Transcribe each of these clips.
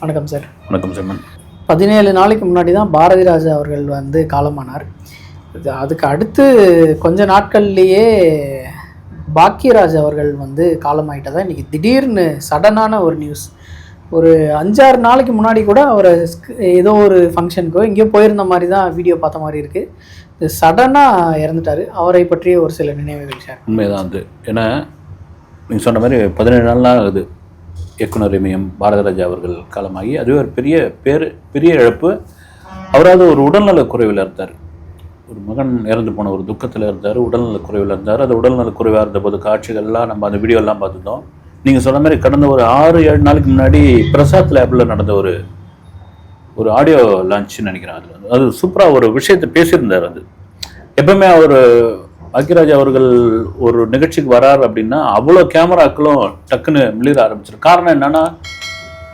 வணக்கம் சார். வணக்கம் சிம்மன். 17 நாளைக்கு முன்னாடி தான் பாரதி ராஜா அவர்கள் வந்து காலமானார். அதுக்கு அடுத்து கொஞ்ச நாட்கள்லேயே பாக்கியராஜ் அவர்கள் வந்து காலமாயிட்டதா இன்றைக்கி திடீர்னு சடனான ஒரு நியூஸ். ஒரு 5-6 நாளைக்கு முன்னாடி கூட அவர் ஏதோ ஒரு ஃபங்க்ஷனுக்கோ எங்கேயோ போயிருந்த மாதிரி தான் வீடியோ பார்த்த மாதிரி இருக்குது. சடனாக இறந்துட்டார். அவரை பற்றிய ஒரு சில நினைவுகள் சார். உண்மைதான் அது. ஏன்னா நீங்கள் சொன்ன மாதிரி 17 நாள்லாம் ஆகுது இயக்குனர் இமயம் பாரதிராஜா அவர்கள் காலமாகி. அதுவே ஒரு பெரிய இழப்பு. அவராது ஒரு உடல்நல குறைவில் இருந்தார். ஒரு மகன் இறந்து போன ஒரு துக்கத்தில் இருந்தார், உடல்நல குறைவில் இருந்தார். அது உடல்நல குறைவாக இருந்தபோது காட்சிகள்லாம் நம்ம அந்த வீடியோலாம் பார்த்துருந்தோம். நீங்கள் சொன்ன மாதிரி கடந்த ஒரு 6-7 நாளைக்கு முன்னாடி பிரசாத் லேபில் நடந்த ஒரு ஆடியோ லான்ச்னு நினைக்கிறேன். அது சூப்பராக ஒரு விஷயத்தை பேசியிருந்தார். அது எப்பவுமே அவர் பாக்கியராஜ் அவர்கள் ஒரு நிகழ்ச்சிக்கு வரார் அப்படின்னா அவ்வளோ கேமராக்களும் டக்குன்னு மிளிர ஆரம்பிச்சிடும். காரணம் என்னன்னா,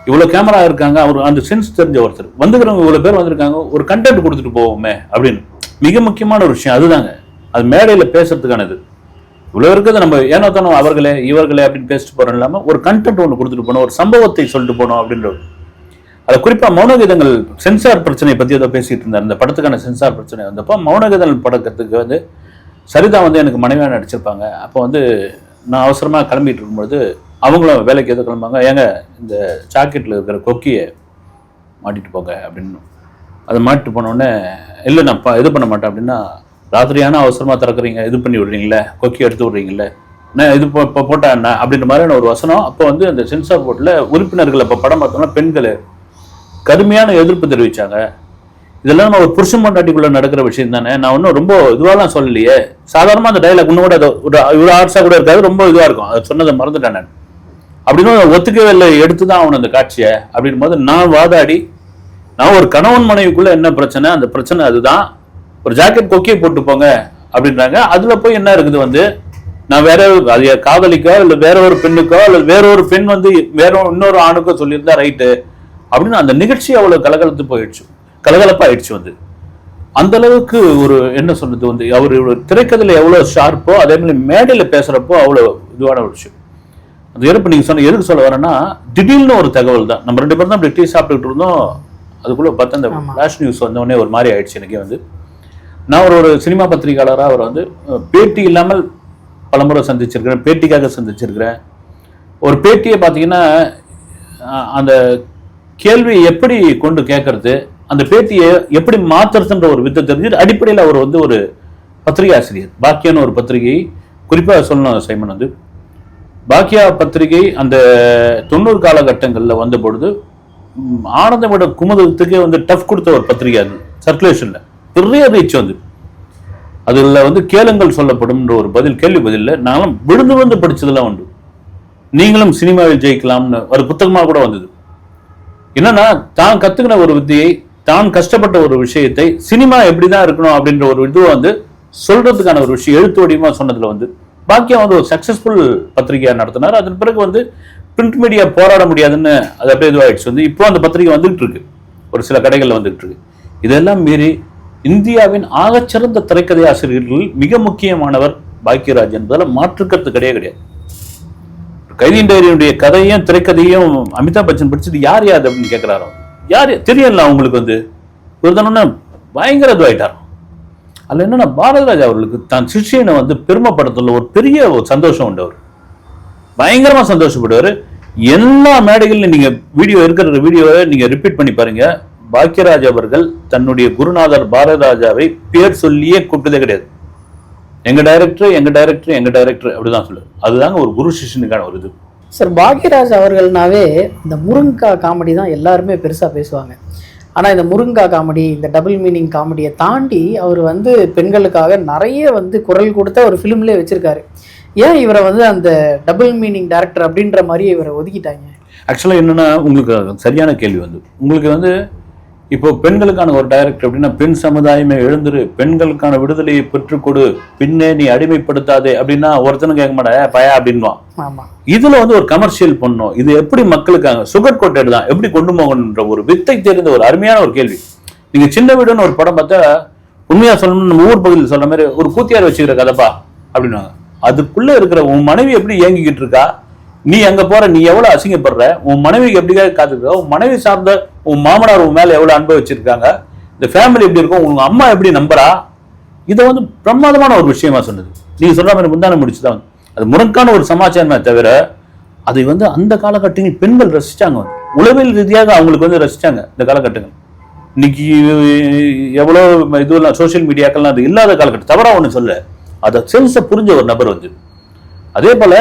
இவ்வளோ கேமரா இருக்காங்க, அவர் அந்த சென்ஸ் தெரிஞ்ச ஒருத்தர் வந்துக்கிறவங்க இவ்வளோ பேர் வந்திருக்காங்க, ஒரு கண்டென்ட் கொடுத்துட்டு போவோமே அப்படின்னு. மிக முக்கியமான ஒரு விஷயம் அதுதாங்க. அது மேடையில் பேசுறதுக்கானது. இவ்வளோ இருக்கிறது நம்ம ஏனோ தானோ அவர்களே இவர்களே அப்படின்னு பேசிட்டு போகிறோம் இல்லாமல் ஒரு கண்டென்ட் ஒன்று கொடுத்துட்டு போனோம், ஒரு சம்பவத்தை சொல்லிட்டு போனோம் அப்படின்ற. அதை குறிப்பாக மௌனகீதங்கள் சென்சார் பிரச்சனையை பற்றி ஏதோ பேசிட்டு இருந்தார். இந்த படத்துக்கான சென்சார் பிரச்சனை வந்தப்போ மௌனகீதங்கள் படத்துக்கு வந்து சரிதா வந்து எனக்கு மனைவியாக நடிச்சிருப்பாங்க. அப்போ வந்து நான் அவசரமாக கிளம்பிட்டு இருக்கும்போது அவங்களும் வேலைக்கு எதோ கிளம்பாங்க, ஏங்க இந்த ஜாக்கெட்டில் இருக்கிற கொக்கியை மாட்டிட்டு போங்க அப்படின்னு. அதை மாட்டிட்டு போனோடனே இல்லை நான் இது பண்ண மாட்டேன் அப்படின்னா, ராத்திரியான அவசரமாக திறக்கிறீங்க, இது பண்ணி விடுறீங்களே, கொக்கி எடுத்து விடுறீங்களே, நான் இது இப்போ போட்டா என்ன அப்படின்ற மாதிரியான ஒரு வசனம். அப்போ வந்து அந்த சென்சார் போர்ட்டில் உறுப்பினர்கள் இப்போ படம் பார்த்தோம்னா பெண்கள் கடுமையான எதிர்ப்பு தெரிவித்தாங்க. இதெல்லாம் நம்ம ஒரு புருஷன் பொண்டாட்டிக்குள்ள நடக்கிற விஷயம் தானே. நான் ஒன்றும் ரொம்ப இதுவாலாம் சொல்லலையே. சாதாரணமாக அந்த டைலாக் இன்னும் கூட ஒரு ஆர்ட்ஸாக கூட இருக்காது, ரொம்ப இதுவாக இருக்கும். அதை சொன்னதை மறந்துட்டேன் நான் அப்படின்னு ஒத்துக்கவே இல்லை. எடுத்து தான் அவன் அந்த காட்சியை அப்படின் போது நான் வாதாடி, நான் ஒரு கணவன் மனைவிக்குள்ள என்ன பிரச்சனை, அந்த பிரச்சனை அதுதான். ஒரு ஜாக்கெட் கொக்கியை போட்டு போங்க அப்படின்றாங்க. அதில் போய் என்ன இருக்குது வந்து, நான் வேற அது காதலிக்கோ இல்லை வேற ஒரு பெண்ணுக்கோ இல்லை வேற ஒரு பெண் வந்து வேற இன்னொரு ஆணுக்கோ சொல்லியிருந்தா ரைட்டு அப்படின்னு அந்த நிகழ்ச்சி அவ்வளோ கலகலப்பாயிடுச்சு வந்து. அந்த அளவுக்கு ஒரு என்ன சொல்றது வந்து, அவர் திரைக்கதையில் எவ்வளோ ஷார்ப்போ அதே மாதிரி மேடையில் பேசுறப்போ அவ்வளோ இதுவான ஒரு விஷயம். அது எதுக்கு நீங்க சொன்ன எதுக்கு சொல்ல வரேன்னா, திடீர்னு ஒரு தகவல் தான். நம்ம 2 பேரும் தான் அப்படி டீ சாப்பிட்டுட்டு இருந்தோம். அதுக்குள்ள பார்த்தா அந்த ஃபிளாஷ் நியூஸ் வந்தோடனே ஒரு மாதிரி ஆயிடுச்சு எனக்கே வந்து. நான் ஒரு சினிமா பத்திரிகையாளராக அவர் வந்து பேட்டி இல்லாமல் பலமுறை சந்திச்சிருக்கிறேன், பேட்டிக்காக சந்திச்சிருக்கிறேன். ஒரு பேட்டியை பார்த்தீங்கன்னா அந்த கேள்வி எப்படி கொண்டு கேட்கறது, அந்த பேட்டியை எப்படி மாத்துறதுன்ற ஒரு வித்தை தெரிஞ்சு அடிப்படையில் அவர் வந்து ஒரு பத்திரிகை ஆசிரியர். பாக்கியான்னு ஒரு பத்திரிகை குறிப்பாக சொல்லணும் சைமன் வந்து, பாக்கியா பத்திரிகை அந்த 90 காலகட்டங்களில் வந்த பொழுது ஆனந்தமிட குமுதத்துக்கே வந்து டஃப் கொடுத்த ஒரு பத்திரிகை. அது சர்க்குலேஷன்ல பெரிய ரீச் வந்து. அதுல வந்து கேளுங்கள் சொல்லப்படும் ஒரு கேள்வி பதில் நானும் விழுந்து படிச்சதெல்லாம் உண்டு. நீங்களும் சினிமாவில் ஜெயிக்கலாம்னு ஒரு புத்தகமாக கூட வந்தது. என்னன்னா, தான் கத்துக்கின ஒரு வித்தியை, தான் கஷ்டப்பட்ட ஒரு விஷயத்தை சினிமா எப்படிதான் இருக்கணும் அப்படின்ற ஒரு இதுவை வந்து சொல்றதுக்கான ஒரு விஷயம் எழுத்து வடிவமா சொன்னதுல வந்து பாக்கியம் வந்து ஒரு சக்சஸ்ஃபுல் பத்திரிகையா நடத்தினார். அதன் பிறகு வந்து பிரிண்ட் மீடியா போராட முடியாதுன்னு அது அப்படியே இதுவாயிடுச்சு வந்து. இப்போ அந்த பத்திரிகை வந்துகிட்டு இருக்கு, ஒரு சில கடைகள்ல வந்துகிட்டு இருக்கு. இதெல்லாம் மீறி இந்தியாவின் ஆகச்சிறந்த திரைக்கதை ஆசிரியர்களில் மிக முக்கியமானவர் பாக்கியராஜ் என்பதால் மாற்றுக்கருத்து கிடையாது. கைதியின் டைரியுடைய கதையும் திரைக்கதையும் அமிதாப் பச்சன் படிச்சுட்டு யார் அப்படின்னு கேட்கிறாரோ, யார் தெரியல அவங்களுக்கு வந்து ஒரு தானே பயங்கர இதுவாயிட்டார். அதுல என்னன்னா, பாரதிராஜா அவர்களுக்கு தான் சிஷ்யனை வந்து பெருமைப்படுத்தல ஒரு பெரிய ஒரு சந்தோஷம் உண்டு. அவர் பயங்கரமா சந்தோஷப்படுவார். எல்லா மேடைகளிலும் நீங்க இருக்கிற வீடியோவை நீங்க ரிப்பீட் பண்ணி பாருங்க. பாக்கியராஜ் அவர்கள் தன்னுடைய குருநாதர் பாரதிராஜாவை பேர் சொல்லியே கூப்பிட்டதே கிடையாது. எங்க டைரக்டர் அப்படிதான் சொல்லுவார். அதுதாங்க ஒரு குரு சிஷ்யனுக்கான ஒரு இது. சார், பாக்கியராஜ் அவர்கள்னாவே இந்த முருங்கா காமெடி தான் எல்லாருமே பெருசாக பேசுவாங்க. ஆனால் இந்த முருங்கா காமெடி, இந்த டபுள் மீனிங் காமெடியை தாண்டி அவர் வந்து பெண்களுக்காக நிறைய வந்து குரல் கொடுத்த ஒரு ஃபிலிம்லேயே வச்சிருக்காரு. ஏன் இவரை வந்து அந்த டபுள் மீனிங் டைரக்டர் அப்படின்ற மாதிரி இவரை ஒதுக்கிட்டாங்க? ஆக்சுவலாக என்னன்னா, உங்களுக்கு சரியான கேள்வி வந்து, உங்களுக்கு வந்து இப்போ பெண்களுக்கான ஒரு டைரக்டர் அப்படின்னா, பெண் சமுதாயமே எழுந்துரு, பெண்களுக்கான விடுதலையை பெற்றுக்கொடு, பின்னே நீ அடிமைப்படுத்தாதே அப்படின்னா ஒருத்தனும் கேட்க மாட்டா பயா அப்படின்வான். இதுல வந்து ஒரு கமர்ஷியல் பண்ணும், இது எப்படி மக்களுக்காக சுகர் கோட்டட் தான் எப்படி கொண்டு போகணுன்ற ஒரு வித்தை தெரிந்த ஒரு அருமையான ஒரு கேள்வி. நீங்க சின்ன வீடுன்னு ஒரு படம் பார்த்தா, உண்மையா சொல்லணும்னு நம்ம ஊர் பகுதியில் சொல்ற மாதிரி ஒரு கூத்தியார் வச்சுக்கிற கதைப்பா அப்படின்வாங்க. அதுக்குள்ள இருக்கிற உன் மனைவி எப்படி இயங்கிக்கிட்டு இருக்கா, நீ அங்க போற, நீ எவ்வளவு அசிங்கப்படுற, உன் மனைவிக்கு எப்படிக்காக காத்துக்க, உன் மனைவி சார்ந்த உன் மாமனார் உன் மேல எவ்வளவு அன்பு வச்சிருக்காங்க, இந்த ஃபேமிலி எப்படி இருக்கும், உங்க அம்மா எப்படி நம்புறா, இதை வந்து பிரமாதமான ஒரு விஷயமா சொன்னது. நீங்க சொல்ற மாதிரி முந்தான முடிச்சுதான் அது முரண்கான ஒரு சமாச்சாரமே தவிர அதை வந்து அந்த காலகட்டங்களில் பெண்கள் ரசிச்சாங்க, உளவியல் ரீதியாக அவங்களுக்கு வந்து ரசிச்சாங்க இந்த காலகட்டங்கள். இன்னைக்கு எவ்வளோ இதுவெல்லாம் சோசியல் மீடியாக்கள்லாம் அது இல்லாத காலகட்டம், தவறா ஒன்று சொல்ல, அதை சென்ஸை புரிஞ்ச ஒரு நபர் வந்து. அதே போல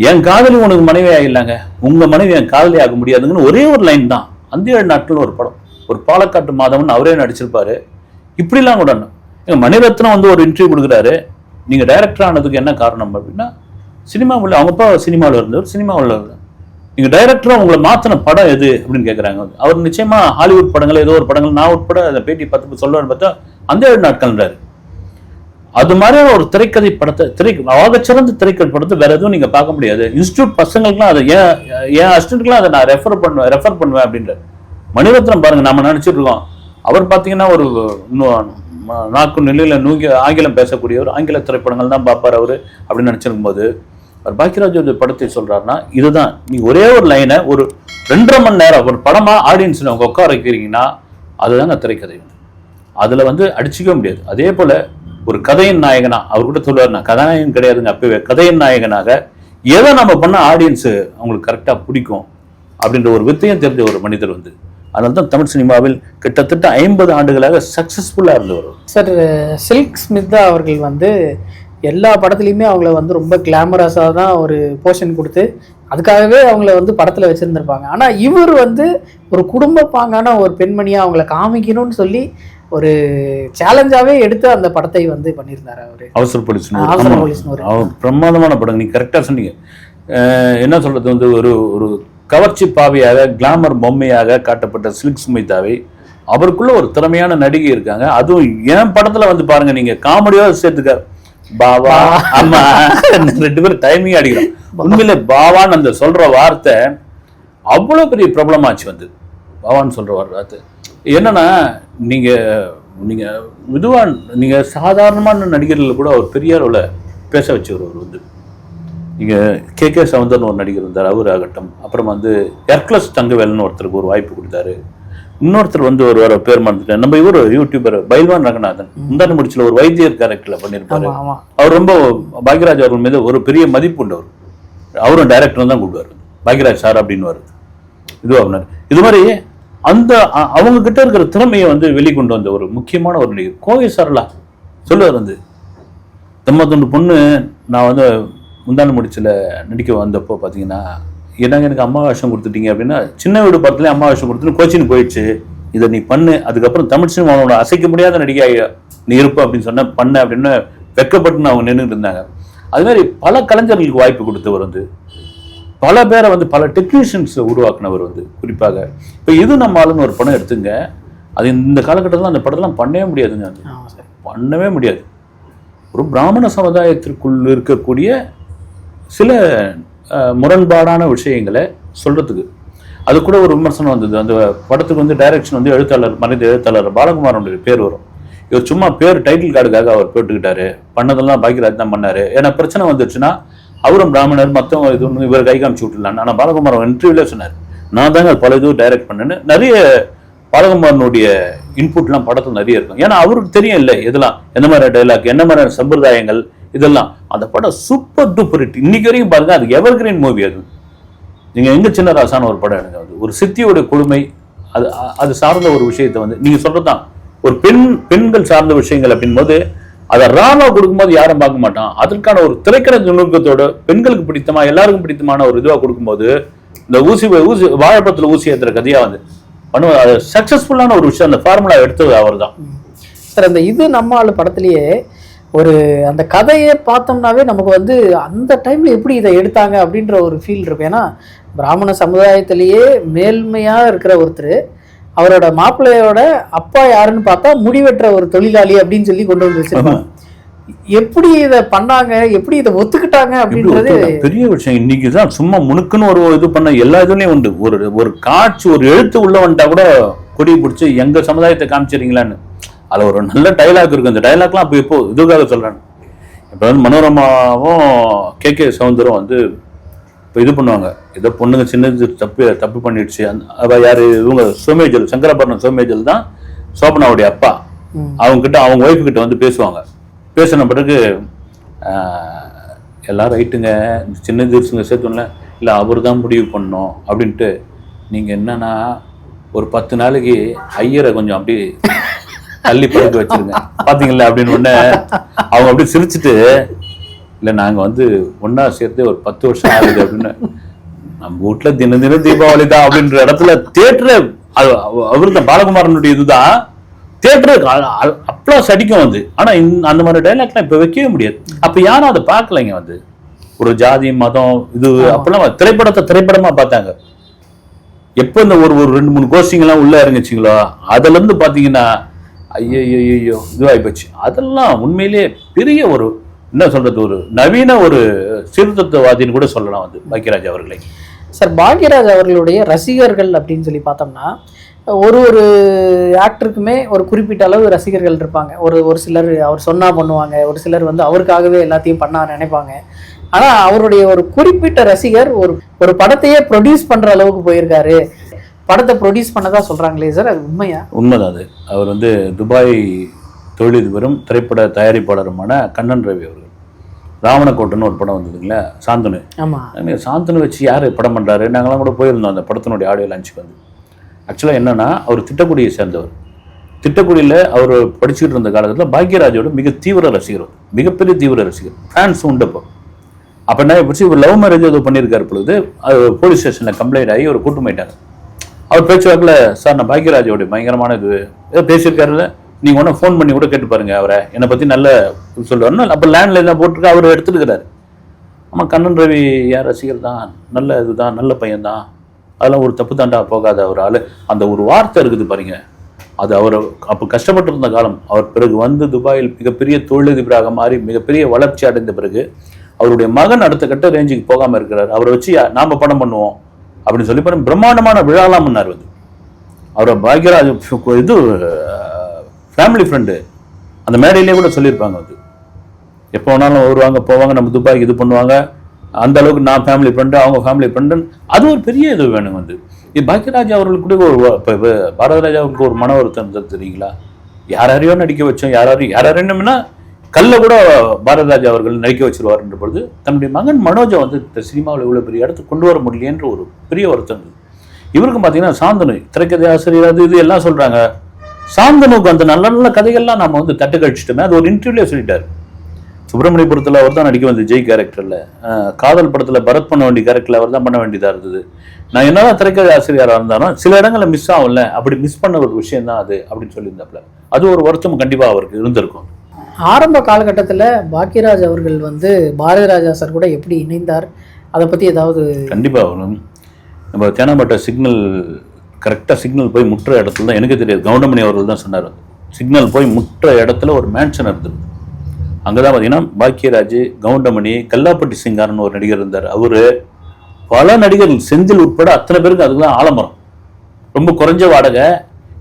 என் காதலி உனக்கு மனைவி ஆகிடலாங்க, உங்க மனைவி என் காதலி ஆக முடியாதுங்கன்னு ஒரே ஒரு லைன் தான். அந்த 7 நாட்கள் ஒரு படம், ஒரு பாலக்காட்டு மாதவன் அவரே நடிச்சிருப்பாரு. இப்படிலாம் கூட எங்க மணிரத்னம் வந்து ஒரு இன்டர்வியூ கொடுக்குறாரு, நீங்க டைரக்டர் ஆனதுக்கு என்ன காரணம் அப்படின்னா, சினிமாவில் அவங்க அப்பா சினிமாவில் இருந்தவர், சினிமாவில் நீங்க டைரக்டரா உங்களை மாத்தின படம் எது அப்படின்னு கேட்கறாங்க. அவர் நிச்சயமா ஹாலிவுட் படங்கள் ஏதோ ஒரு படங்கள், நான் உட்பட அந்த பேட்டி 10 சொல்லுவான்னு பார்த்தா அந்த 7 நாட்கள்ன்றாரு. அது மாதிரியான ஒரு திரைக்கதை படத்தை ஆகச்சிறந்த திரைக்கதை படத்தை வேற எதுவும் நீங்க பார்க்க முடியாது. இன்ஸ்டியூட் பசங்களுக்குலாம் அதை என் அசிஸ்டன்ட்லாம் அதை நான் ரெஃபர் பண்ணுவேன் அப்படின்ற மணிரத்னம் பாருங்க. நம்ம நினைச்சிட்டு இருக்கோம் அவர் பார்த்தீங்கன்னா ஒரு நாக்கு நிலையில ஆங்கிலம் பேசக்கூடியவர், ஆங்கில திரைப்படங்கள் தான் பார்ப்பார் அவரு அப்படின்னு நினைச்சிருக்கும் போது அவர் பாக்கியராஜ் படத்தை சொல்றாருன்னா இதுதான். நீ ஒரே ஒரு லைனை ஒரு 2.5 மணி நேரம் ஒரு படமா ஆடியன்ஸ் அவங்க உட்கார வைக்கிறீங்கன்னா அதுதான் திரைக்கதை. அதுல வந்து அடிச்சுக்க முடியாது. அதே போல ஒரு கதையின் நாயகனா அவர் கூட சொல்லுவார், நான் கதாநாயகன் கிடையாதுங்க, அப்பவே கதையின் நாயகனாக எதை நம்ம பண்ண ஆடியன்ஸ் அவங்களுக்கு கரெக்டா பிடிக்கும் அப்படின்ற ஒரு வித்தையும் தெரிஞ்ச ஒரு மனிதர் வந்து. அதனால தான் தமிழ் சினிமாவில் கிட்டத்தட்ட 50 ஆண்டுகளாக சக்சஸ்ஃபுல்லா இருந்தவர். சார், சில்க் ஸ்மிதா அவர்கள் வந்து எல்லா படத்துலையுமே அவங்கள வந்து ரொம்ப கிளாமரஸாக தான் ஒரு போர்ஷன் கொடுத்து அதுக்காகவே அவங்கள வந்து படத்தில் வச்சுருந்துருப்பாங்க. ஆனால் இவர் வந்து ஒரு குடும்ப பாங்கான ஒரு பெண்மணியாக அவங்கள காமிக்கணும்னு சொல்லி ஒரு சேலஞ்சாவே எடுத்து அந்த படத்தை வந்து பண்ணியிருந்தாரு அவரு. அவசர போலீஸ் பிரமாதமான படம், நீங்க கரெக்டா சொன்னீங்க. என்ன சொல்றது வந்து ஒரு ஒரு கவர்ச்சி பாவையாக கிளாமர் பொம்மையாக காட்டப்பட்ட சில்க் ஸ்மிதாவை அவருக்குள்ள ஒரு திறமையான நடிகை இருக்காங்க. அதுவும் என் படத்துல வந்து பாருங்க, நீங்க காமெடியோட சேர்த்துக்க பாவா ஆமா 2 பேரும் டைமிங் அடிக்கிறோம். உண்மையில பாவான்னு அந்த சொல்ற வார்த்தை அவ்வளவு பெரிய ப்ராப்ளம் ஆச்சு வந்து. பாவான்னு சொல்ற வார்த்தை என்னன்னா, நீங்க நீங்க இதுவா நீங்க சாதாரணமான நடிகர்கள் கூட அவர் பெரிய அளவுல பேச வச்சவர். அவர் வந்து நீங்க கே சவுந்தர்னு ஒரு நடிகர் இருந்தார், அவர் ஆகட்டும். அப்புறம் வந்து எர்க்லஸ் தங்கவேல்னு ஒருத்தருக்கு ஒரு வாய்ப்பு கொடுத்தாரு. இன்னொருத்தர் வந்து ஒரு பேர் மறந்துட்டேன், நம்ம இவர் யூடியூபர் பைல்வான் ரங்கநாதன் முந்தான முடிச்சுல ஒரு வைத்தியர் கேரக்டர்ல பண்ணியிருப்பாரு. அவர் ரொம்ப பாக்யராஜ் அவர்கள் மீது ஒரு பெரிய மதிப்பு உண்டு. அவரும் டைரக்டர் தான் கூப்பிடுவார், பாக்யராஜ் சார் அப்படின்னு வருது. இதுவாக இது மாதிரி அந்த அவங்க கிட்ட இருக்கிற திறமையை வந்து வெளிக்கொண்டு வந்த ஒரு முக்கியமான ஒரு நடிகர் கோவை சரளா சொல்லுவார் வந்து, தம்மத்தொண்டு பொண்ணு நான் வந்து முந்தான முடிச்சில் நடிக்க வந்தப்போ பார்த்தீங்கன்னா, என்னங்க எனக்கு அம்மா வேஷம் கொடுத்துட்டீங்க அப்படின்னா, சின்ன வீடு படத்துலேயே அம்மா வேஷம் கொடுத்துன்னு கோச்சின்னு போயிடுச்சு, இதை நீ பண்ணு, அதுக்கப்புறம் தமிழ் சினிமாவோட அசைக்க முடியாத நடிகையாக நீ இருப்ப அப்படின்னு சொன்ன பண்ண அப்படின்னு வெக்கப்பட்டுன்னு அவங்க நின்றுட்டு இருந்தாங்க. அது மாதிரி பல கலைஞர்களுக்கு வாய்ப்பு கொடுத்தவர் வந்து, பல பேரை வந்து பல டெக்னீஷியன்ஸ் உருவாக்குனவர் வந்து. குறிப்பாக இப்போ இது நம்ம ஆளுன்னு ஒரு படம் எடுத்துங்க, அது இந்த காலகட்டத்தில் அந்த படத்தெல்லாம் பண்ணவே முடியாதுங்க, அது பண்ணவே முடியாது. ஒரு பிராமண சமுதாயத்திற்குள் இருக்கக்கூடிய சில முரண்பாடான விஷயங்களை சொல்றதுக்கு அது கூட ஒரு விமர்சனம் வந்தது. அந்த படத்துக்கு வந்து டைரக்ஷன் வந்து மறைந்த எழுத்தாளர் பாலகுமாரனுடைய பேர் வரும். இவர் சும்மா பேர் டைட்டில் கார்டுக்காக அவர் போட்டுக்கிட்டாரு, பண்ணதெல்லாம் பாக்யராஜ் தான் பண்ணாரு. ஏன்னா பிரச்சனை வந்துச்சுன்னா அவரும் பிராமணர் மொத்தம் இது ஒன்று இவர் கை காமிச்சு விட்டுலான்னு. ஆனால் பாலகுமாரன் இன்டர்வியூல சொன்னார், நான் தாங்க பல இதுவும் டைரக்ட் பண்ணேன்னு. நிறைய பாலகுமாரனுடைய இன்புட்லாம் படத்தில் நிறைய இருக்கும். ஏன்னா அவருக்கு தெரியும் இல்லை இதெல்லாம் எந்த மாதிரி டைலாக், என்ன மாதிரியான சம்பிரதாயங்கள், இதெல்லாம். அந்த படம் சூப்பர் டூப்பர் ஹிட். இன்னைக்கு வரைக்கும் பாருங்க, அது எவர் கிரீன் மூவி. அது நீங்க எங்க சின்ன ராசான ஒரு படம் எடுங்க, அது ஒரு சித்தியோட கொடுமை, அது சார்ந்த ஒரு விஷயத்தை வந்து நீங்க சொல்றதுதான் ஒரு பெண்கள் சார்ந்த விஷயங்கள் அப்படின் போது அதை ராவா கொடுக்கும்போது யாரும் பார்க்க மாட்டான். அதற்கான ஒரு திரைக்கதை நுணுக்கத்தோட பெண்களுக்கு பிடித்தமா எல்லாருக்கும் பிடித்தமான ஒரு இதுவா கொடுக்கும்போது இந்த ஊசி வாழைப்பழத்துல ஊசி ஏற்றுற கதையா வந்து பண்ணுவோம். அது சக்சஸ்ஃபுல்லான ஒரு விஷயம். அந்த ஃபார்முலா எடுத்தது அவர் தான் சார். அந்த இது நம்ம ஆளு படத்திலேயே ஒரு அந்த கதையை பார்த்தோம்னாவே நமக்கு வந்து அந்த டைம்ல எப்படி இதை எடுத்தாங்க அப்படின்ற ஒரு ஃபீல் இருக்கும். ஏன்னா பிராமண சமுதாயத்திலேயே மேல்மையா இருக்கிற ஒருத்தர் அவரோட மாப்பிள்ளையோட அப்பா யாருன்னு பார்த்தா முடிவெற்ற ஒரு தொழிலாளி அப்படின்னு சொல்லி கொண்டு வந்து வச்சிருப்பாங்க. எப்படி இதை பண்ணாங்க, எப்படி இதை ஒத்துக்கிட்டாங்க அப்படின்றது பெரிய விஷயம். இன்னைக்குதான் சும்மா முனுக்குன்னு ஒரு இது பண்ண எல்லா இதுலயும் உண்டு. ஒரு காட்சி ஒரு எழுத்து உள்ள வந்துட்டா கூட கொடி பிடிச்சி எங்க சமுதாயத்தை காமிச்சிருங்களான்னு அது ஒரு நல்ல டைலாக் இருக்கு. அந்த டைலாக்லாம் அப்போ இப்போ இதுக்காக சொல்றேன். இப்போ வந்து மனோரமாவும் கே சவுந்தரும் வந்து இப்போ இது பண்ணுவாங்க, ஏதோ பொண்ணுங்க சின்னது தப்பு பண்ணிடுச்சு. அவள் யார், இவங்க சோமேஜல், சங்கராபரணம் சோமேஜல் தான் சோபனாவுடைய அப்பா. அவங்க கிட்ட, அவங்க ஒய்ஃபு கிட்ட வந்து பேசுவாங்க. பேசின பிறகு எல்லாரும் ரைட்டுங்க, சின்ன தீர்ஸுங்க சேர்த்துல இல்லை அவர் தான் முடிவு பண்ணோம் அப்படின்ட்டு. நீங்கள் என்னன்னா ஒரு 10 நாளைக்கு ஐயரை கொஞ்சம் அப்படி தள்ளி படுக்க வச்சிருங்க பார்த்தீங்களா அப்படின்னு உடனே அவங்க அப்படியே சிரிச்சுட்டு, இல்லை நாங்கள் வந்து ஒன்றா சேர்த்து ஒரு 10 வருஷம் ஆகுது அப்படின்னு. நம்ம வீட்டில் தினம் தினம் தீபாவளி தான் அப்படின்ற இடத்துல தியேட்டரு, அவரு தான் பாலகுமாரனுடைய இதுதான் தியேட்டரு அப்ளாஸ் அடிக்கும் வந்து. ஆனால் அந்த மாதிரி டைலாக்லாம் இப்போ வைக்கவே முடியாது. அப்போ யாரும் அதை பார்க்கலைங்க வந்து. ஒரு ஜாதி மதம் இது அப்பெல்லாம் திரைப்படமாக பார்த்தாங்க. எப்போ இந்த ஒரு 2-3 கோஷிங்கெல்லாம் உள்ள இறங்கிச்சிங்களோ அதுலேருந்து பார்த்தீங்கன்னா ஐயோ இதுவாகி போச்சு. அதெல்லாம் உண்மையிலேயே பெரிய ஒரு என்ன சொல்றது, ஒரு நவீன ஒரு சீர்திருத்தவாதின்னு கூட சொல்லலாம் வந்து பாக்கியராஜ் அவர்களை. சார், பாக்கியராஜ் அவர்களுடைய ரசிகர்கள் அப்படின்னு சொல்லி பார்த்தோம்னா ஒரு ஆக்டருக்குமே ஒரு குறிப்பிட்ட அளவு ரசிகர்கள் இருப்பாங்க. ஒரு சிலர் அவர் சொன்னா பண்ணுவாங்க, ஒரு சிலர் வந்து அவருக்காகவே எல்லாத்தையும் பண்ண நினைப்பாங்க. ஆனால் அவருடைய ஒரு குறிப்பிட்ட ரசிகர் ஒரு படத்தையே ப்ரொடியூஸ் பண்ணுற அளவுக்கு போயிருக்காரு. படத்தை ப்ரொடியூஸ் பண்ணதா சொல்கிறாங்களே சார், அது உண்மையா? உண்மைதான். அது அவர் வந்து துபாய் தொழிலதிபரும் திரைப்பட தயாரிப்பாளருமான கண்ணன் ரவி அவர்கள். ராவணக்கோட்டைன்னு ஒரு படம் வந்ததுங்களா, சாந்தனு. ஆமாம், சாந்தனு வச்சு யார் படம் பண்ணுறாரு, நாங்களாம் கூட போயிருந்தோம் அந்த படத்தினுடைய ஆடியோ லான்ச்சுக்கு வந்து. ஆக்சுவலாக என்னென்னா, அவர் திட்டக்குடியை சேர்ந்தவர். திட்டக்குடியில் அவர் படிச்சுக்கிட்டு இருந்த காலத்தில் பாக்கியராஜோட மிக தீவிர ரசிகர், மிகப்பெரிய தீவிர ரசிகர், ஃபேன்ஸ் உண்டப்போ. அப்போ என்ன பிடிச்சி இவர் லவ் மேரேஜ் ஏதோ பண்ணியிருக்காரு பொழுது அது போலீஸ் ஸ்டேஷனில் கம்ப்ளைண்ட் ஆகி ஒரு கூட்டு போயிட்டாங்க. அவர் பேச்சுவாக்கில், சார் நான் பாக்கியராஜோட பயங்கரமான இது ஏதோ பேசியிருக்காருல்ல, நீங்கள் ஒன்றும் ஃபோன் பண்ணி கூட கேட்டு பாருங்க அவரை, என்னை பற்றி நல்ல சொல்லுவாருன்னு. அப்போ லேண்ட்லைன் தான் போட்டிருக்கா, அவர் எடுத்துருக்கிறாரு. ஆமாம், கண்ணன் ரவி யார் ரசிகர் தான், நல்ல இதுதான், நல்ல பையன்தான், அதெல்லாம் ஒரு தப்பு தாண்டா போகாத ஒரு ஆள். அந்த ஒரு வார்த்தை இருக்குது பாருங்க, அது அவர் அப்போ கஷ்டப்பட்டு இருந்த காலம். அவர் பிறகு வந்து துபாயில் மிகப்பெரிய தொழிலதிபராக மாறி மிகப்பெரிய வளர்ச்சி அடைந்த பிறகு அவருடைய மகன் அடுத்த கட்ட ரேஞ்சுக்கு போகாமல் இருக்கிறார். அவரை வச்சு நாம் படம் பண்ணுவோம் அப்படின்னு சொல்லி பாருங்க, பிரம்மாண்டமான விழாலாம் பண்ணார் வந்து. அவரை பாக்கியராஜ் இது ஃபேமிலி ஃப்ரெண்டு, அந்த மேடையிலே கூட சொல்லியிருப்பாங்க வந்து, எப்போ வேணாலும் வருவாங்க போவாங்க, நம்ம துபாய்க்கு இது பண்ணுவாங்க, அந்த அளவுக்கு நான் ஃபேமிலி ஃப்ரெண்டு, அவங்க ஃபேமிலி ஃப்ரெண்டுன்னு. அது ஒரு பெரிய இது வேணும் வந்து. இது பாக்கியராஜ் அவர்களுக்கு கூட இப்போ பாரதிராஜா அவருக்கு ஒரு மன வருத்தம் இருந்தது தெரியுங்களா. யாரையோ நடிக்க வச்சோம், யாரையோன்னா கல்ல கூட பாரதிராஜா அவர்கள் நடிக்க வச்சிருவாருன்ற பொழுது தன்னுடைய மகன் மனோஜை வந்து இந்த சினிமாவில் இவ்வளோ பெரிய இடத்துக்கு கொண்டு வர முடியலன்ற ஒரு பெரிய வருத்தம் இருந்தது. இவருக்கும் பார்த்தீங்கன்னா சாந்தனு திரைக்கதை ஆசிரியர் அது இது எல்லாம் சொல்கிறாங்க. சாந்தனுக்கு அந்த நல்ல நல்ல கதைகள்லாம் நம்ம வந்து தட்டு கழிச்சிட்டோமே. அது ஒரு இன்டர்வியூலே சொல்லிட்டாரு. சுப்பிரமணியபுரத்தில் அவர் தான் நடிக்க வந்து ஜெய் கேரக்டரில், காதல் படத்தில் பரத் பண்ண வேண்டிய கேரக்டரில் அவர் தான் பண்ண வேண்டியதாக இருந்தது. நான் என்னதான் திரைக்கதை ஆசிரியராக இருந்தாலும் சில இடங்களில் மிஸ் ஆகும்ல, அப்படி மிஸ் பண்ண ஒரு விஷயம் தான் அது அப்படின்னு சொல்லியிருந்தாப்புல. அது ஒரு வருத்தம் கண்டிப்பாக அவருக்கு இருந்திருக்கும். ஆரம்ப காலகட்டத்தில் பாக்கியராஜ் அவர்கள் வந்து பாரதிராஜா சார் கூட எப்படி இணைந்தார், அதை பற்றி ஏதாவது? கண்டிப்பாக வரும். நம்ம தேனாம்பேட்டை சிக்னல் கரெக்டாக சிக்னல் போய் முற்ற இடத்துல தான், எனக்கு தெரியாது, கவுண்டமணி அவர்கள் தான் சொன்னார். சிக்னல் போய் முற்ற இடத்துல ஒரு மேன்ஷன் இருந்தது. அங்கே தான் பார்த்தீங்கன்னா பாக்கியராஜ், கவுண்டமணி, கல்லாப்பட்டி சிங்காரன்னு ஒரு நடிகர் இருந்தார். அவர் பல நடிகர்கள், செந்தில் உட்பட அத்தனை பேருக்கு அதுக்கு தான் ஆலமரம். ரொம்ப குறைஞ்ச வாடகை.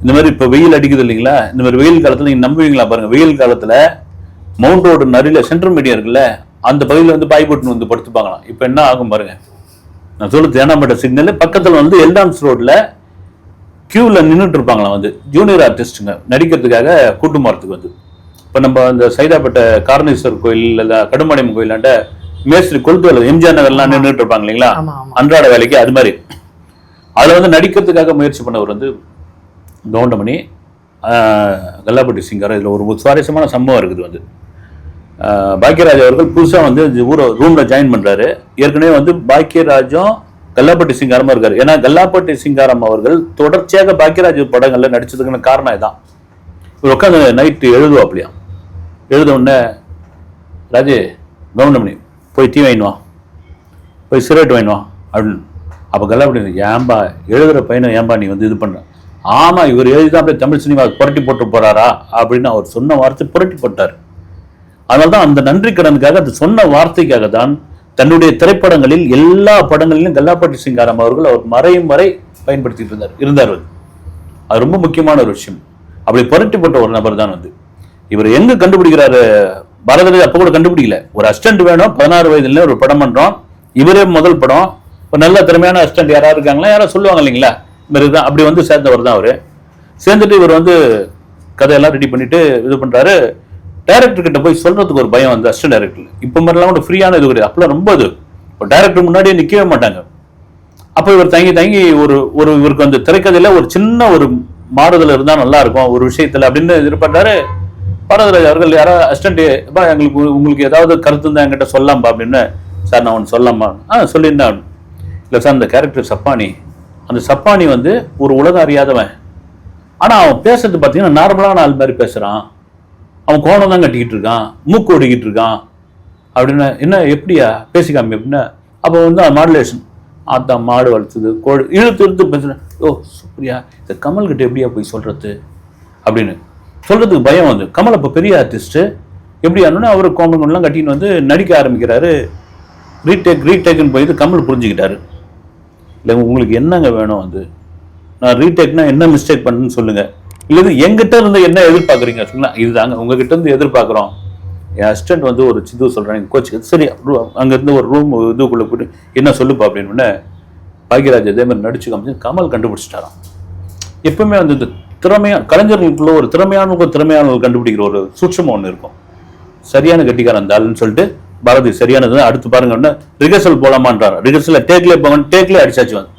இந்த மாதிரி இப்போ வெயில் அடிக்குது இல்லைங்களா, இந்த மாதிரி வெயில் காலத்தில் நீங்கள் நம்புவீங்களா பாருங்கள், வெயில் காலத்தில் மவுண்ட் ரோடு நரியில் சென்ட்ரல் மீடியா இருக்குல்ல, அந்த பகுதியில் வந்து பாய் போட்டுன்னு வந்து படுத்துப்பாங்களாம். இப்போ என்ன ஆகும் பாருங்க, நான் சொல்ல தேனாம்பேட்டை சிக்னல் பக்கத்தில் வந்து எல்டாம்ஸ் ரோட்டில் கியூவில் நின்றுட்டு இருப்பாங்களாம் வந்து ஜூனியர் ஆர்டிஸ்ட்டுங்க நடிக்கிறதுக்காக கூட்டு போகிறதுக்கு வந்து. இப்போ நம்ம அந்த சைதாப்பேட்டை காரணேஸ்வர் கோயில் இல்லை கடுமாணியம் கோயிலாண்ட மேஸ்திரி கொளுத்து வேலை எம்ஜிஆர் நகர்லாம் நின்றுட்டு இருப்பாங்க இல்லைங்களா, அன்றாட வேலைக்கு. அது மாதிரி அதில் வந்து நடிக்கிறதுக்காக முயற்சி பண்ணவர் வந்து கவுண்டமணி, கல்லாப்பட்டி சிங்காரம். இதில் ஒரு சுவாரஸ்யமான சம்பவம் இருக்குது வந்து, பாக்கியராஜ் அவர்கள் புதுசாக வந்து ரூமில் ஜாயின் பண்ணுறாரு. ஏற்கனவே வந்து பாக்கியராஜும் கல்லாப்பட்டி சிங்காரமாக இருக்காரு. ஏன்னா கல்லாப்பட்டி சிங்காரம் அவர்கள் தொடர்ச்சியாக பாக்கியராஜ் படங்களில் நடிச்சதுக்கான காரணம் இதுதான். இவர் உட்காந்து நைட்டு எழுதுவாப்லையா, எழுத உடனே ராஜே கவுண்டமணி போய் டீ வாங்கிடுவான், போய் சிகரெட் வாங்கிடுவான் அப்படின்னு. அப்போ கல்லாப்பட்டி, ஏன்பா எழுதுகிற பையனை ஏன்பா நீ வந்து இது பண்ணுற? ஆமாம், இவர் எழுதிதான் அப்படியே தமிழ் சினிமா புரட்டி போட்டு போகிறாரா அப்படின்னு அவர் சொன்ன வார்த்தை புரட்டி போட்டார். அதனால தான் அந்த நன்றி கடனுக்காக, அது சொன்ன வார்த்தைக்காக தான் தன்னுடைய திரைப்படங்களில் எல்லா படங்களிலும் கல்லாப்பட்டி சிங்காரம் அவர்கள் அவர் மறையும் வரை பயன்படுத்திட்டு இருந்தார். அது ரொம்ப முக்கியமான ஒரு விஷயம். அப்படி புரட்டி போட்ட ஒரு நபர் தான் வந்து. இவர் எங்க கண்டுபிடிக்கிறாரு, பாரதிராஜா அப்போ கூட கண்டுபிடிக்கல. ஒரு அசிஸ்டன்ட் வேணும், 16 வயதுல ஒரு படம் பண்றோம், இவரே முதல் படம், ஒரு நல்ல திறமையான அசிஸ்டன்ட் யாராவது இருக்காங்களா, யாராவது சொல்லுவாங்க இல்லைங்களா, இந்த மாதிரி தான். அப்படி வந்து சேர்ந்தவர் தான் அவர். சேர்ந்துட்டு இவர் வந்து கதையெல்லாம் ரெடி பண்ணிட்டு இது பண்றாரு. டைரக்டர் கிட்ட போய் சொல்றதுக்கு ஒரு பயம் வந்து அசிஸ்டன்ட் டைரக்டர். இப்போ மாதிரிலாம் கூட ஃப்ரீயான இது கிடையாது. அப்பெல்லாம் ரொம்ப இது. இப்போ டைரக்டர் முன்னாடியே நிற்கவே மாட்டாங்க. அப்போ இவர் தங்கி ஒரு இவருக்கு அந்த திரைக்கதையில ஒரு சின்ன ஒரு மாறுதல் இருந்தா நல்லா இருக்கும் ஒரு விஷயத்துல அப்படின்னு எதிர்பார்த்தாரு. பாரதிராஜ் அவர்கள் யாராவது அசிஸ்டன்ட், எங்களுக்கு உங்களுக்கு ஏதாவது கருத்து இருந்தா என்கிட்ட சொல்லலாம்பா அப்படின்னு. சார் நான் ஒன்று சொல்லலாமா? சொல்லியிருந்தேன். இல்லை சார், அந்த கேரக்டர் சப்பானி, அந்த சப்பானி வந்து ஒரு உலகம் அறியாதவன். ஆனா அவன் பேசுறது பார்த்தீங்கன்னா நார்மலான ஆள் மாதிரி பேசுறான். அவன் கோணம் தான் கட்டிக்கிட்டு இருக்கான், மூக்கு ஓடிக்கிட்டு இருக்கான் அப்படின்னு. என்ன எப்படியா பேசிக்காம அப்படின்னா, அப்போ வந்து மாடுலேஷன், அதான் மாடு வளர்த்துது, கோழி இழுத்து பேசுறேன். ஓ சூப்பரியா, இந்த கமல் கிட்ட எப்படியா போய் சொல்றது அப்படின்னு சொல்றதுக்கு பயம் வந்து. கமல் அப்போ பெரிய ஆர்டிஸ்ட், எப்படி ஆனோன்னா அவர் கோமங்கள்லாம் கட்டின்னு வந்து நடிக்க ஆரம்பிக்கிறாரு. ரீடேக்குன்னு போயிட்டு கமல் புரிஞ்சுக்கிட்டாரு. இல்லை உங்களுக்கு என்னங்க வேணும் வந்து, நான் ரீடேக்னா என்ன மிஸ்டேக் பண்ணுன்னு சொல்லுங்க, இல்லை எங்கிட்ட இருந்து என்ன எதிர்பார்க்குறீங்க சொல்லுங்க. இதுதாங்க உங்ககிட்ட இருந்து எதிர்பார்க்குறோம். என் அசிஸ்டன்ட் வந்து ஒரு சிது சொல்கிறேன் கோச்சு, சரி அங்கேருந்து ஒரு ரூம் இதுக்குள்ளே போட்டு என்ன சொல்லுப்பா அப்படின்னு. பாக்யராஜ் அதே மாதிரி நடிச்சு காமிச்சு கமல் கண்டுபிடிச்சிட்டாராம். எப்பவுமே வந்து இந்த கலைஞர்களுக்குள்ள ஒரு திறமையானவர்கள் கண்டுபிடிக்கிற ஒரு சூட்சமாக ஒன்று இருக்கும். சரியான கட்டிக்காரன் அந்த ஆளுன்னு சொல்லிட்டு பாரதி சரியானது. அடுத்து பாருங்க, ரிகர்சல் போலாமான்றார். ரிகர்சல் டேக்லேயே போங்க, டேக்லேயே அடிச்சாச்சு வந்து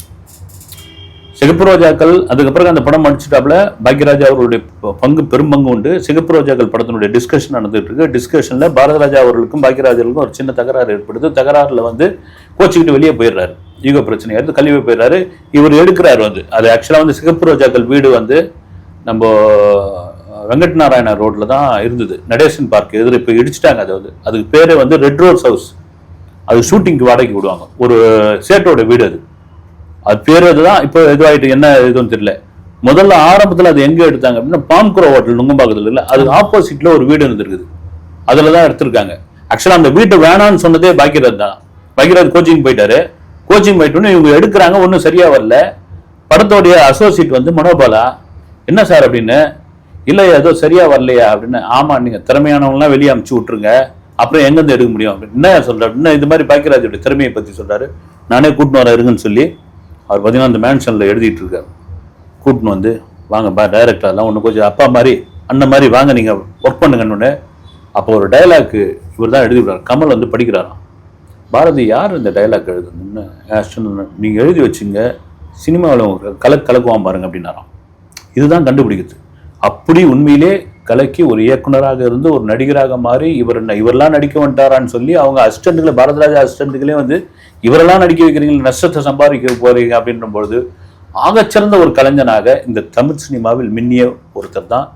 சிகப்பு ரோஜாக்கள். அதுக்கப்புறம் அந்த படம் அடிச்சுட்டாப்புல பாக்யராஜா அவர்களுடைய பெரும்பங்கு உண்டு. சிகப்பு ரோஜாக்கள் படத்தினுடைய டிஸ்கஷன் நடந்துட்டு இருக்கு. டிஸ்கஷன்ல பாரதிராஜா அவர்களுக்கும் பாக்யராஜர்களுக்கும் ஒரு சின்ன தகராறு ஏற்படுது. தகராறுல வந்து கோச்சிக்கிட்டு வெளியே போயிடுறாரு. ஈகோ பிரச்சனை எடுத்து கழிவு போயிடுறாரு. இவர் எடுக்கிறாரு வந்து. அது ஆக்சுவலா வந்து சிகப்பு ரோஜாக்கள் வீடு வந்து நம்ம வெங்கட் நாராயண ரோட்ல தான் இருந்தது, நடேசன் பார்க் எதிர. இப்போ இடிச்சிட்டாங்க. அது வந்து அதுக்கு பேரு வந்து ரெட் ரோஸ் ஹவுஸ். அது ஷூட்டிங்க்கு வாடகைக்கு விடுவாங்க. ஒரு சேட்டோட வீடு அது. அது பேர் அதுதான். இப்போ இதுவாயிட்டு என்ன இதுன்னு தெரியல. முதல்ல ஆரம்பத்தில் அது எங்க எடுத்தாங்க அப்படின்னா பாம்குரோ ஹோட்டல் நுங்கம்பாக்கத்தில் இல்லை, அது ஆப்போசிட்ல ஒரு வீடு இருந்திருக்குது. அதுல தான் எடுத்திருக்காங்க. ஆக்சுவலா அந்த வீட்டை வேணான்னு சொன்னதே பாக்யராஜ் தான். பாக்யராஜ் கோச்சிங் போயிட்டாரு. கோச்சிங் போயிட்டோன்னு இவங்க எடுக்கிறாங்க, ஒன்றும் சரியா வரல. படத்தோடைய அசோசியேட் வந்து மனோபாலா, என்ன சார் அப்படின்னு. இல்லை ஏதோ சரியா வரலையா அப்படின்னு. ஆமா, நீங்க திறமையானவங்களாம் வெளியே அமுச்சு விட்டுருங்க, அப்புறம் எங்கேருந்து எடுக்க முடியும் அப்படின்னு. என்ன சொல்ற அப்படின்னா, இது மாதிரி பாக்யராஜோட திறமையை பத்தி சொல்றாரு. நானே கூட்டின்னு வர இருங்கன்னு சொல்லி அவர் பார்த்தீங்கன்னா அந்த மேன்ஷன்ல எழுதிட்டு இருக்காரு. கூட்டின்னு வந்து வாங்கப்பா டைரக்டர்லாம் ஒன்று கொஞ்சம் அப்பா மாதிரி அண்ணன் மாதிரி வாங்க நீங்க ஒர்க் பண்ணுங்கன்னு. அப்போ ஒரு டைலாக் இவர் தான் எழுதி விடுறாரு. கமல் வந்து படிக்கிறாராம். பாரதி யார் இந்த டைலாக் எழுதுன்னு. நீங்க எழுதி வச்சுங்க, சினிமாவில் கலக்குவான் பாருங்க அப்படின்னாராம். இதுதான் கண்டுபிடிக்குது. அப்படி உண்மையிலே கலக்கி ஒரு இயக்குனராக இருந்து ஒரு நடிகராக மாறி இவரெல்லாம் நடிக்க வந்துட்டாரான்னு சொல்லி அவங்க அசிஸ்டன்ட்டுகளை, பாரதிராஜா அசிஸ்டன்ட்டுகளே வந்து இவரெல்லாம் நடிக்க வைக்கிறீங்க, நஷ்டத்தை சம்பாதிக்க போறீங்க அப்படின்ற பொழுது ஆகச்சிறந்த ஒரு கலைஞனாக இந்த தமிழ் சினிமாவில் மின்னிய ஒருத்தர் தான்.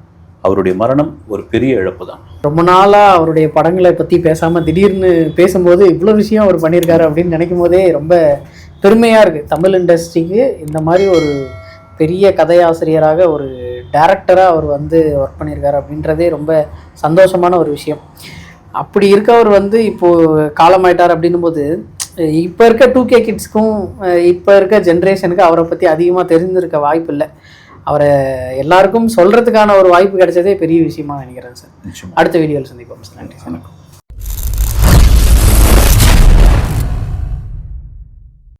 அவருடைய மரணம் ஒரு பெரிய இழப்பு தான். ரொம்ப நாளா அவருடைய படங்களை பத்தி பேசாம திடீர்னு பேசும்போது இவ்வளவு விஷயம் அவர் பண்ணியிருக்காரு அப்படின்னு நினைக்கும் போதே ரொம்ப பெருமையா இருக்கு. தமிழ் இண்டஸ்ட்ரிக்கு இந்த மாதிரி ஒரு பெரிய கதையாசிரியராக, ஒரு டைரக்டராக அவர் வந்து ஒர்க் பண்ணியிருக்காரு அப்படின்றதே ரொம்ப சந்தோஷமான ஒரு விஷயம். அப்படி இருக்கவர் வந்து இப்போது காலமாயிட்டார் அப்படின்னும் போது இப்போ இருக்க 2K கிட்ஸ்க்கும் இப்போ இருக்க ஜென்ரேஷனுக்கு அவரை பற்றி அதிகமாக தெரிஞ்சிருக்க வாய்ப்பு இல்லை. அவரை எல்லாருக்கும் சொல்கிறதுக்கான ஒரு வாய்ப்பு கிடைச்சதே பெரிய விஷயமா நினைக்கிறேன் சார். அடுத்த வீடியோவில் சந்திப்போம் சார். நன்றி.